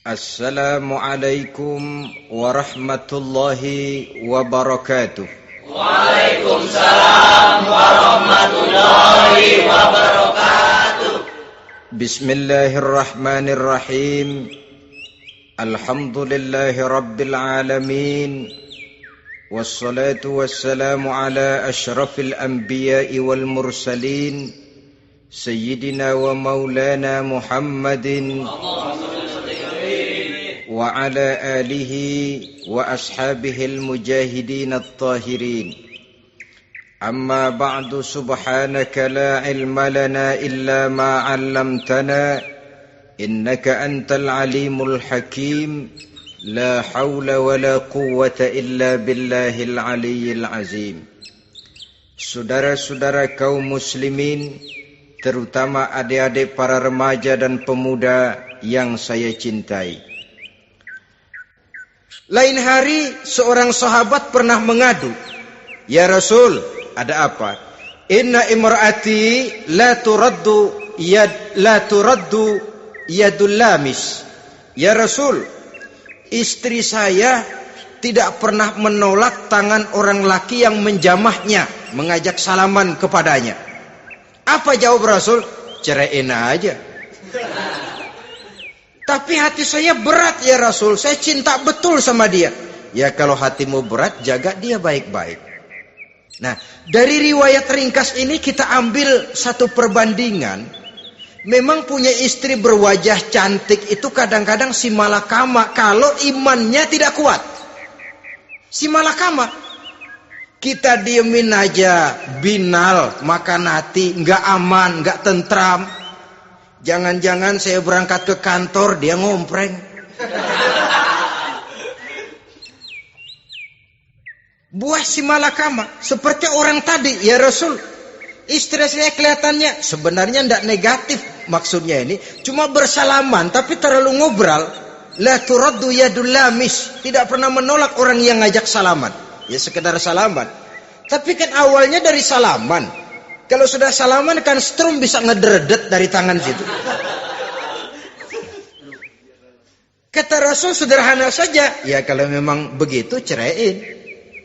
Assalamualaikum warahmatullahi wabarakatuh. Waalaikumsalam warahmatullahi wabarakatuh. Bismillahirrahmanirrahim. Alhamdulillahi rabbil alamin. Wassalatu wassalamu ala ashrafil anbiya'i wal mursalin, Sayyidina wa maulana Muhammadin wa ala alihi wa ashabihil mujahidin at-tahirin. Amma ba'du, subhanaka la ilma lana illa ma 'allamtana innaka antal alimul hakim. La hawla wa la quwwata illa billahil aliyyil azim. Saudara-saudara kaum muslimin, terutama adik-adik para remaja dan pemuda yang saya cintai. Lain hari seorang sahabat pernah mengadu, "Ya Rasul, ada apa?" "Inna imraati la turaddu yadul lamis." "Ya Rasul, istri saya tidak pernah menolak tangan orang laki yang menjamahnya, mengajak salaman kepadanya." "Apa jawab Rasul?" "Ceraiin aja." "Tapi hati saya berat ya Rasul, saya cinta betul sama dia." "Ya kalau hatimu berat, jaga dia baik-baik." Nah, dari riwayat ringkas ini kita ambil satu perbandingan. Memang punya istri berwajah cantik itu kadang-kadang si malakama kalau imannya tidak kuat. Si malakama. Kita diemin aja, binal, makan hati, nggak aman, nggak tentram. Jangan-jangan saya berangkat ke kantor, dia ngompreng. Buah si malakama seperti orang tadi, "Ya Rasul, istri saya kelihatannya," sebenarnya tidak negatif maksudnya ini, cuma bersalaman tapi terlalu ngobrol. "La turaddu yadul lamis," tidak pernah menolak orang yang ngajak salaman. Ya sekedar salaman. Tapi kan awalnya dari salaman. Kalau sudah salaman kan strum bisa ngederdet dari tangan situ. Kata Rasul sederhana saja, "Ya kalau memang begitu ceraiin."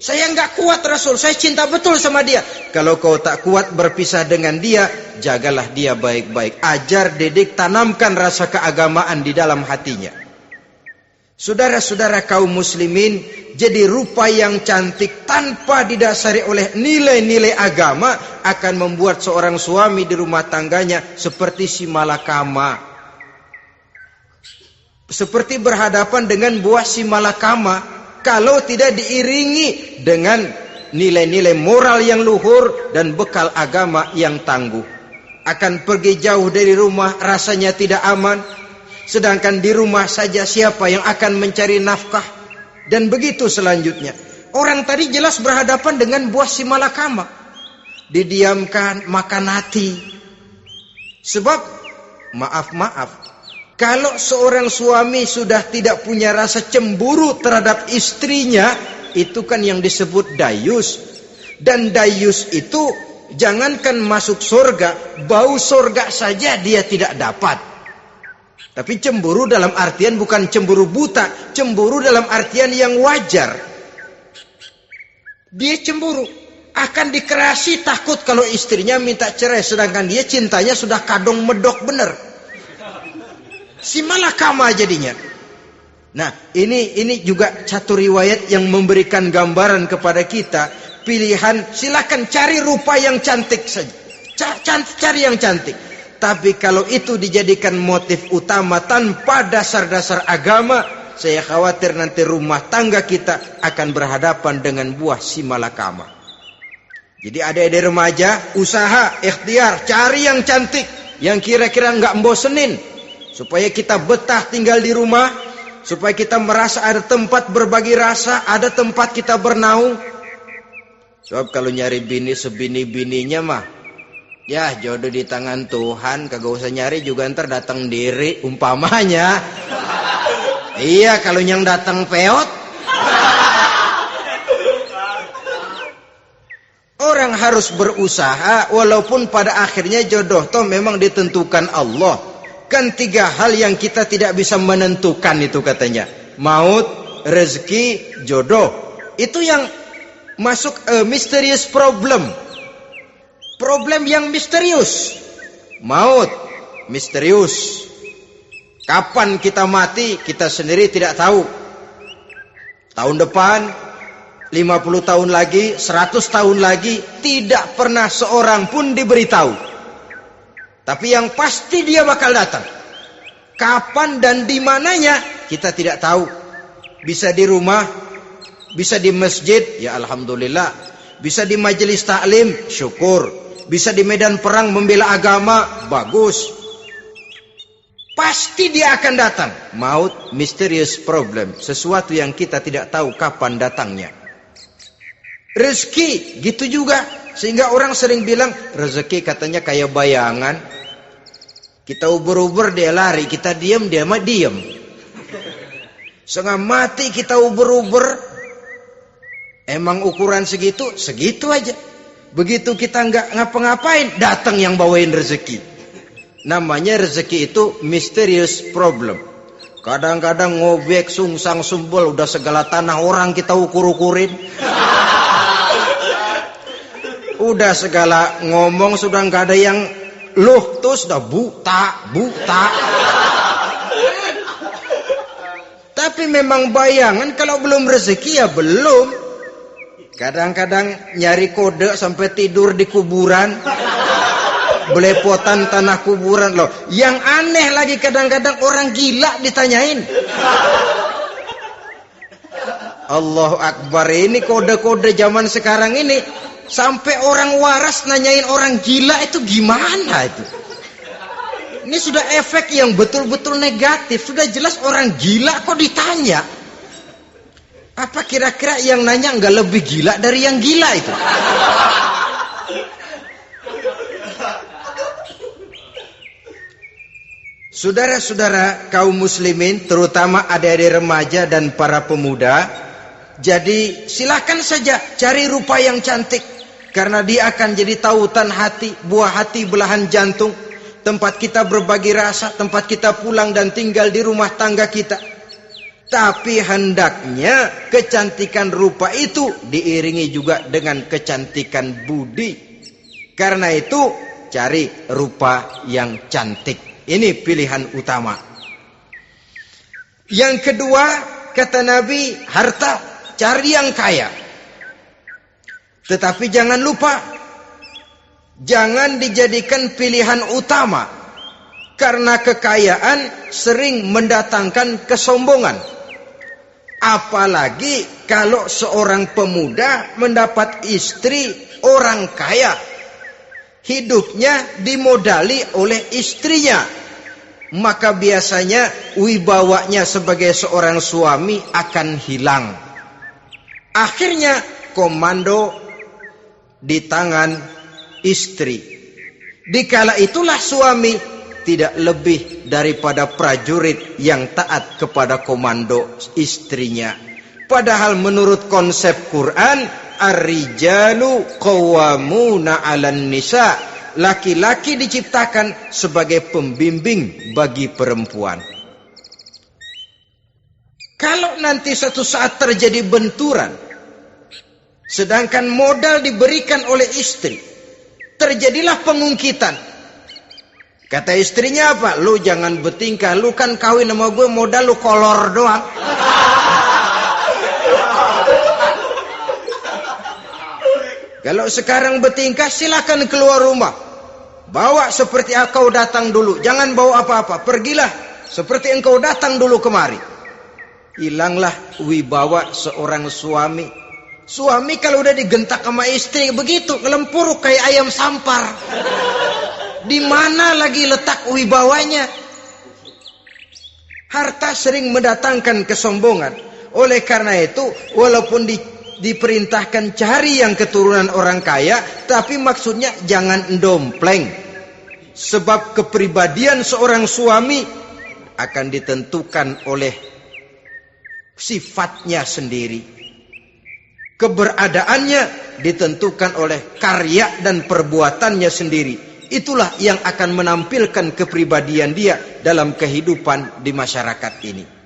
"Saya nggak kuat Rasul, saya cinta betul sama dia." "Kalau kau tak kuat berpisah dengan dia, jagalah dia baik-baik. Ajar, didik, tanamkan rasa keagamaan di dalam hatinya." Saudara-saudara kaum muslimin, jadi rupa yang cantik tanpa didasari oleh nilai-nilai agama akan membuat seorang suami di rumah tangganya seperti si malakama. Seperti berhadapan dengan buah si malakama kalau tidak diiringi dengan nilai-nilai moral yang luhur dan bekal agama yang tangguh. Akan pergi jauh dari rumah rasanya tidak aman. Sedangkan di rumah saja siapa yang akan mencari nafkah? Dan begitu selanjutnya. Orang tadi jelas berhadapan dengan buah si malakama. Didiamkan, makan hati. Sebab, maaf, kalau seorang suami sudah tidak punya rasa cemburu terhadap istrinya, itu kan yang disebut dayus. Dan dayus itu, jangankan masuk surga, bau surga saja dia tidak dapat. Tapi cemburu dalam artian bukan cemburu buta, cemburu dalam artian yang wajar. Dia cemburu, akan dikerasi takut kalau istrinya minta cerai, sedangkan dia cintanya sudah kadung medok bener. Si malakama jadinya. Nah, ini juga satu riwayat yang memberikan gambaran kepada kita. Pilihan, silakan cari rupa yang cantik saja. Cari yang cantik. Tapi kalau itu dijadikan motif utama tanpa dasar-dasar agama, saya khawatir nanti rumah tangga kita akan berhadapan dengan buah si malakama. Jadi adik-adik remaja, usaha, ikhtiar, cari yang cantik, yang kira-kira nggak membosenin, supaya kita betah tinggal di rumah, supaya kita merasa ada tempat berbagi rasa, ada tempat kita bernaung. Sebab kalau nyari bini sebini-bininya mah, ya jodoh di tangan Tuhan, kagak usah nyari juga ntar datang diri umpamanya. Iya, kalau yang datang peot. Orang harus berusaha walaupun pada akhirnya jodoh toh memang ditentukan Allah. Kan 3 hal yang kita tidak bisa menentukan itu katanya. Maut, rezeki, jodoh. Itu yang masuk mysterious problem. Problem yang misterius. Maut, misterius. Kapan kita mati, kita sendiri tidak tahu. Tahun depan, 50 tahun lagi, 100 tahun lagi, tidak pernah seorang pun diberitahu. Tapi yang pasti dia bakal datang. Kapan dan di mananya, kita tidak tahu. Bisa di rumah, bisa di masjid, ya alhamdulillah. Bisa di majelis taklim, syukur. Bisa di medan perang membela agama, bagus. Pasti dia akan datang. Maut, mysterious problem. Sesuatu yang kita tidak tahu kapan datangnya. Rezeki, gitu juga. Sehingga orang sering bilang, rezeki katanya kayak bayangan. Kita uber-uber, dia lari. Kita diam, dia mah diam. Setengah mati kita uber-uber. Emang ukuran segitu? Segitu aja. Begitu kita nggak ngapa-ngapain, datang yang bawain rezeki. Namanya rezeki itu mysterious problem. Kadang-kadang ngobek, sungsang, sumbul, udah segala tanah orang kita ukur-ukurin. Udah segala ngomong sudah nggak ada yang loh, tuh sudah buta. Tapi memang bayangan, kalau belum rezeki ya belum. Kadang-kadang nyari kode sampai tidur di kuburan. Belepotan tanah kuburan loh. Yang aneh lagi kadang-kadang orang gila ditanyain. Allahu Akbar, ini kode-kode zaman sekarang ini. Sampai orang waras nanyain orang gila itu gimana itu. Ini sudah efek yang betul-betul negatif. Sudah jelas orang gila kok ditanya. Apa kira-kira yang nanya nggak lebih gila dari yang gila itu? Saudara-saudara kaum muslimin, terutama adik-adik remaja dan para pemuda, jadi silakan saja cari rupa yang cantik, karena dia akan jadi tautan hati, buah hati belahan jantung, tempat kita berbagi rasa, tempat kita pulang dan tinggal di rumah tangga kita. Tapi hendaknya kecantikan rupa itu diiringi juga dengan kecantikan budi. Karena itu cari rupa yang cantik. Ini pilihan utama. Yang kedua, kata Nabi, harta, cari yang kaya. Tetapi jangan lupa, jangan dijadikan pilihan utama. Karena kekayaan sering mendatangkan kesombongan. Apalagi kalau seorang pemuda mendapat istri orang kaya. Hidupnya dimodali oleh istrinya. Maka biasanya wibawanya sebagai seorang suami akan hilang. Akhirnya komando di tangan istri. Dikala itulah suami tidak lebih daripada prajurit yang taat kepada komando istrinya. Padahal menurut konsep Quran, ar-rijalu qawwamuna 'alan nisa. Laki-laki diciptakan sebagai pembimbing bagi perempuan. Kalau nanti suatu saat terjadi benturan, sedangkan modal diberikan oleh istri, terjadilah pengungkitan. Kata istrinya apa? Lu jangan bertingkah, lu kan kawin sama gue modal lu kolor doang. Kalau sekarang bertingkah, silakan keluar rumah. Bawa seperti engkau datang dulu. Jangan bawa apa-apa. Pergilah seperti engkau datang dulu kemari. Hilanglah wibawa seorang suami. Suami kalau udah digentak sama istri begitu, ngelempuruk kayak ayam sampar. Di mana lagi letak wibawanya? Harta sering mendatangkan kesombongan. Oleh karena itu, walaupun diperintahkan cari yang keturunan orang kaya, tapi maksudnya jangan dompleng. Sebab kepribadian seorang suami akan ditentukan oleh sifatnya sendiri. Keberadaannya ditentukan oleh karya dan perbuatannya sendiri. itulah yang akan menampilkan kepribadian dia dalam kehidupan di masyarakat ini.